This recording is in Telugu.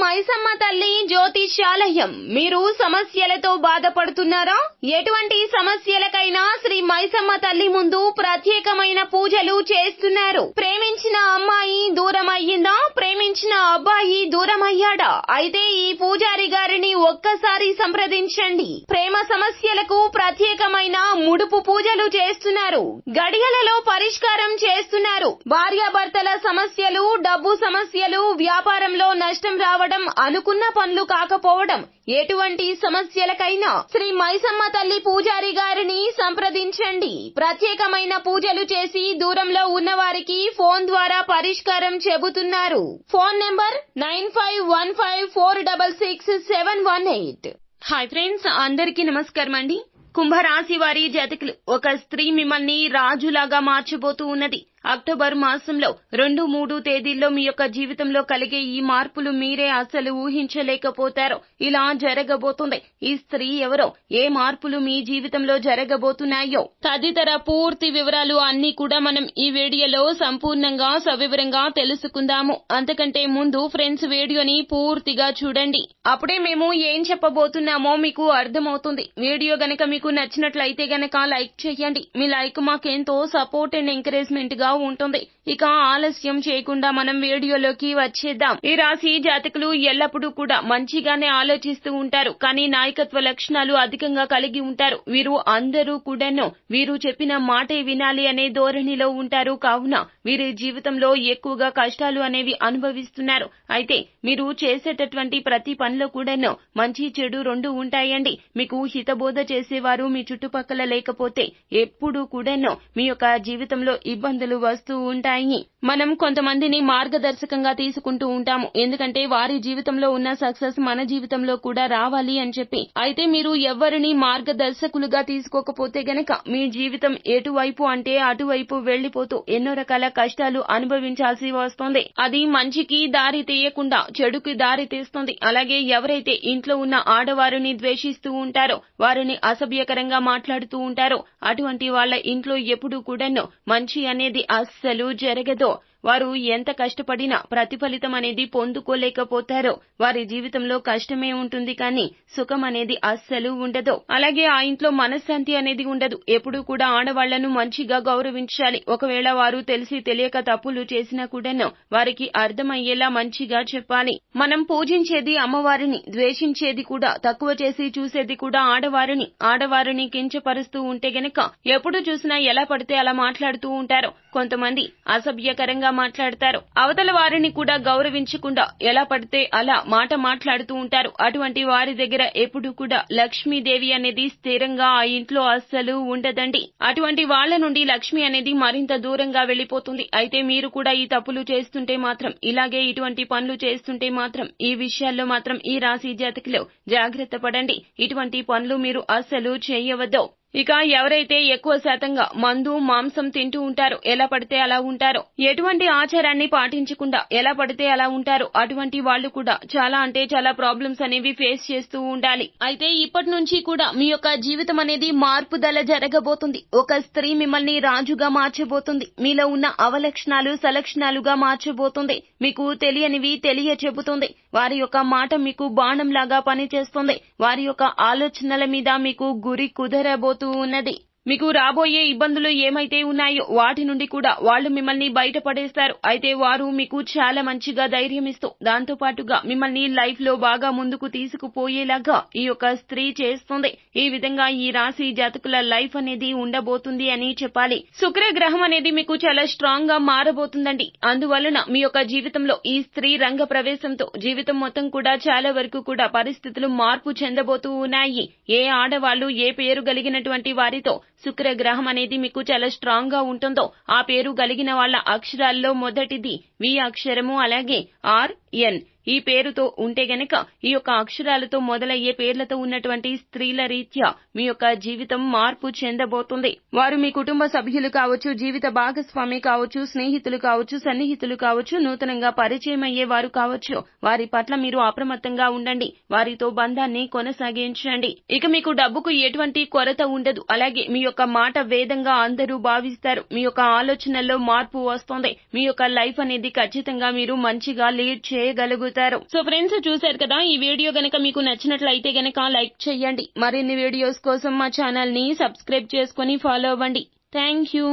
మైసమ్మ తల్లి జ్యోతిష్యాలయం. మీరు సమస్యలతో బాధపడుతున్నారా? ఎటువంటి సమస్యలకైనా శ్రీ మైసమ్మ తల్లి ముందు ప్రత్యేకమైన పూజలు చేస్తున్నారు. ప్రేమించిన అమ్మాయి దూరం అయ్యిందా? ప్రేమించిన అబ్బాయి దూరం అయ్యాడా? అయితే ఈ పూజారి గారిని ఒక్కసారి సంప్రదించండి. ప్రేమ సమస్యలకు ప్రత్యేకమైన ముడుపు పూజలు చేస్తున్నారు. గడియలలో పరిష్కారం చేస్తున్నారు. భార్యాభర్తల సమస్యలు, డబ్బు సమస్యలు, వ్యాపారంలో నష్టం రావడం, అనుకున్న పనులు కాకపోవడం, ఎటువంటి సమస్యలకైనా శ్రీ మైసమ్మ తల్లి పూజారి గారిని సంప్రదించండి. ప్రత్యేకమైన పూజలు చేసి దూరంలో ఉన్నవారికి ఫోన్ ద్వారా పరిష్కారం చెబుతున్నారు. Phone number 9515466718. హాయ్ ఫ్రెండ్స్, అందరికీ నమస్కారం అండి. కుంభరాశి వారి జాతకులు, ఒక స్త్రీ మిమ్మల్ని రాజులాగా మార్చబోతూ ఉన్నది. అక్టోబర్ మాసంలో 2, 3 తేదీల్లో మీ యొక్క జీవితంలో కలిగే ఈ మార్పులు మీరే అసలు ఊహించలేకపోతారు. ఇలా జరగబోతుంది. ఈ స్త్రీ ఎవరో, ఏ మార్పులు మీ జీవితంలో జరగబోతున్నాయో తదితర పూర్తి వివరాలు అన్ని కూడా మనం ఈ వీడియోలో సంపూర్ణంగా సవివరంగా తెలుసుకుందాము. అంతకంటే ముందు ఫ్రెండ్స్, వీడియోని పూర్తిగా చూడండి. అప్పుడే మేము ఏం చెప్పబోతున్నామో మీకు అర్థమవుతుంది. వీడియో గనక మీకు నచ్చినట్లయితే గనక లైక్ చేయండి. మీ లైక్ మాకెంతో సపోర్ట్ అండ్ ఎంకరేజ్మెంట్ గా ఉంటుంది. ఇక ఆలస్యం చేయకుండా మనం వీడియోలోకి వచ్చేద్దాం. ఈ రాశి జాతకులు ఎల్లప్పుడూ కూడా మంచిగానే ఆలోచిస్తూ ఉంటారు, కానీ నాయకత్వ లక్షణాలు అధికంగా కలిగి ఉంటారు. వీరు అందరూ కూడాను వీరు చెప్పిన మాటే వినాలి అనే ధోరణిలో ఉంటారు. కావున వీరి జీవితంలో ఎక్కువగా కష్టాలు అనేవి అనుభవిస్తున్నారు. అయితే మీరు చేసేటటువంటి ప్రతి పనిలో కూడాను మంచి చెడు రెండు ఉంటాయండి. మీకు హితబోధ చేసేవారు మీ చుట్టుపక్కల లేకపోతే ఎప్పుడూ కూడాను మీ యొక్క జీవితంలో ఇబ్బందులు వస్తూ ఉంటాయి. మనం కొంతమందిని మార్గదర్శకంగా తీసుకుంటూ ఉంటాము, ఎందుకంటే వారి జీవితంలో ఉన్న సక్సెస్ మన జీవితంలో కూడా రావాలి అని చెప్పి. అయితే మీరు ఎవరిని మార్గదర్శకులుగా తీసుకోకపోతే గనక మీ జీవితం ఎటువైపు అంటే అటువైపు వెళ్లిపోతూ ఎన్నో రకాల కష్టాలు అనుభవించాల్సి వస్తుంది. అది మంచికి దారి తీయకుండా చెడుకి దారి తీస్తుంది. అలాగే ఎవరైతే ఇంట్లో ఉన్న ఆడవారిని ద్వేషిస్తూ ఉంటారో, వారిని అసభ్యకరంగా మాట్లాడుతూ ఉంటారో, అటువంటి వాళ్ళ ఇంట్లో ఎప్పుడూ కూడాను మంచి అనేది అస్సలు జరగదు. వారు ఎంత కష్టపడినా ప్రతిఫలితం అనేది పొందుకోలేకపోతారో. వారి జీవితంలో కష్టమే ఉంటుంది, కానీ సుఖం అనేది అస్సలు ఉండదు. అలాగే ఆ ఇంట్లో మనశ్శాంతి అనేది ఉండదు. ఎప్పుడూ కూడా ఆడవాళ్లను మంచిగా గౌరవించాలి. ఒకవేళ వారు తెలిసి తెలియక తప్పులు చేసినా కూడాను వారికి అర్థమయ్యేలా మంచిగా చెప్పాలి. మనం పూజించేది అమ్మవారిని, ద్వేషించేది కూడా, తక్కువ చేసి చూసేది కూడా ఆడవారిని కించపరుస్తూ ఉంటే గనక ఎప్పుడు చూసినా ఎలా పడితే అలా మాట్లాడుతూ ఉంటారు. కొంతమంది అసభ్యకరంగా మాట్లాడతారు. అవతల వారిని కూడా గౌరవించకుండా ఎలా పడితే అలా మాట్లాడుతూ ఉంటారు. అటువంటి వారి దగ్గర ఎప్పుడు కూడా లక్ష్మీదేవి అనేది స్థిరంగా ఆ ఇంట్లో అస్సలు ఉండదండి. అటువంటి వాళ్ల నుండి లక్ష్మి అనేది మరింత దూరంగా వెళ్లిపోతుంది. అయితే మీరు కూడా ఈ తప్పులు చేస్తుంటే మాత్రం, ఇలాగే ఇటువంటి పనులు చేస్తుంటే మాత్రం, ఈ విషయాల్లో మాత్రం ఈ రాశి జాతకులు జాగ్రత్త పడండి. ఇటువంటి పనులు మీరు అస్సలు చేయవద్దు. ఇక ఎవరైతే ఎక్కువ శాతంగా మందు, మాంసం తింటూ ఉంటారో, ఎలా పడితే అలా ఉంటారో, ఎటువంటి ఆచారాన్ని పాటించకుండా ఎలా పడితే అలా ఉంటారో, అటువంటి వాళ్లు కూడా చాలా అంటే చాలా ప్రాబ్లమ్స్ అనేవి ఫేస్ చేస్తూ ఉండాలి. అయితే ఇప్పటి నుంచి కూడా మీ యొక్క జీవితం అనేది మార్పుదల జరగబోతుంది. ఒక స్త్రీ మిమ్మల్ని రాజుగా మార్చబోతుంది. మీలో ఉన్న అవలక్షణాలు సలక్షణాలుగా మార్చబోతుంది. మీకు తెలియనివి తెలియచెబుతుంది. వారి యొక్క మాట మీకు బాణంలాగా పనిచేస్తుంది. వారి యొక్క ఆలోచనల మీద మీకు గురి కుదరబోతుంది ఉన్నది. మీకు రాబోయే ఇబ్బందులు ఏమైతే ఉన్నాయో వాటి నుండి కూడా వాళ్ళు మిమ్మల్ని బయటపడేస్తారు. అయితే వారు మీకు చాలా మంచిగా ధైర్యం ఇస్తూ, దాంతో పాటుగా మిమ్మల్ని లైఫ్ లో బాగా ముందుకు తీసుకుపోయేలాగా ఈ యొక్క స్త్రీ చేస్తుంది. ఈ విధంగా ఈ రాశి జాతకుల లైఫ్ అనేది ఉండబోతుంది అని చెప్పాలి. శుక్ర గ్రహం అనేది మీకు చాలా స్ట్రాంగ్ గా మారబోతుందండి. అందువలన మీ యొక్క జీవితంలో ఈ స్త్రీ రంగ ప్రవేశంతో జీవితం మొత్తం కూడా చాలా వరకు కూడా పరిస్థితులు మార్పు చెందబోతూ ఉన్నాయి. ఏ ఆడవాళ్లు ఏ పేరు కలిగినటువంటి వారితో శుక్ర గ్రహం అనేది మీకు చాలా స్ట్రాంగ్ గా ఉంటుందో ఆ పేరు కలిగిన వాళ్ళ అక్షరాల్లో మొదటిది వి అక్షరము, అలాగే RN ఈ పేరుతో ఉంటే గనక ఈ యొక్క అక్షరాలతో మొదలయ్యే పేర్లతో ఉన్నటువంటి స్త్రీల రీత్యా మీ యొక్క జీవితం మార్పు చెందబోతుంది. వారు మీ కుటుంబ సభ్యులు కావచ్చు, జీవిత భాగస్వామి కావచ్చు, స్నేహితులు కావచ్చు, సన్నిహితులు కావచ్చు, నూతనంగా పరిచయం అయ్యే వారు కావచ్చు. వారి పట్ల మీరు అప్రమత్తంగా ఉండండి. వారితో బంధాన్ని కొనసాగించండి. ఇక మీకు డబ్బుకు ఎటువంటి కొరత ఉండదు. అలాగే మీ యొక్క మాట వేదంగా అందరూ భావిస్తారు. మీ యొక్క ఆలోచనల్లో మార్పు వస్తుంది. మీ యొక్క లైఫ్ అనేది ఖచ్చితంగా మీరు మంచిగా లీడ్ చేయగలుగుతారు. సో ఫ్రెండ్స్, చూశారు కదా, ఈ వీడియో గనక మీకు నచ్చినట్లయితే గనక లైక్ చేయండి. మరిన్ని వీడియోస్ కోసం మా ఛానల్ ని సబ్స్క్రైబ్ చేసుకుని ఫాలో అవ్వండి. Thank you.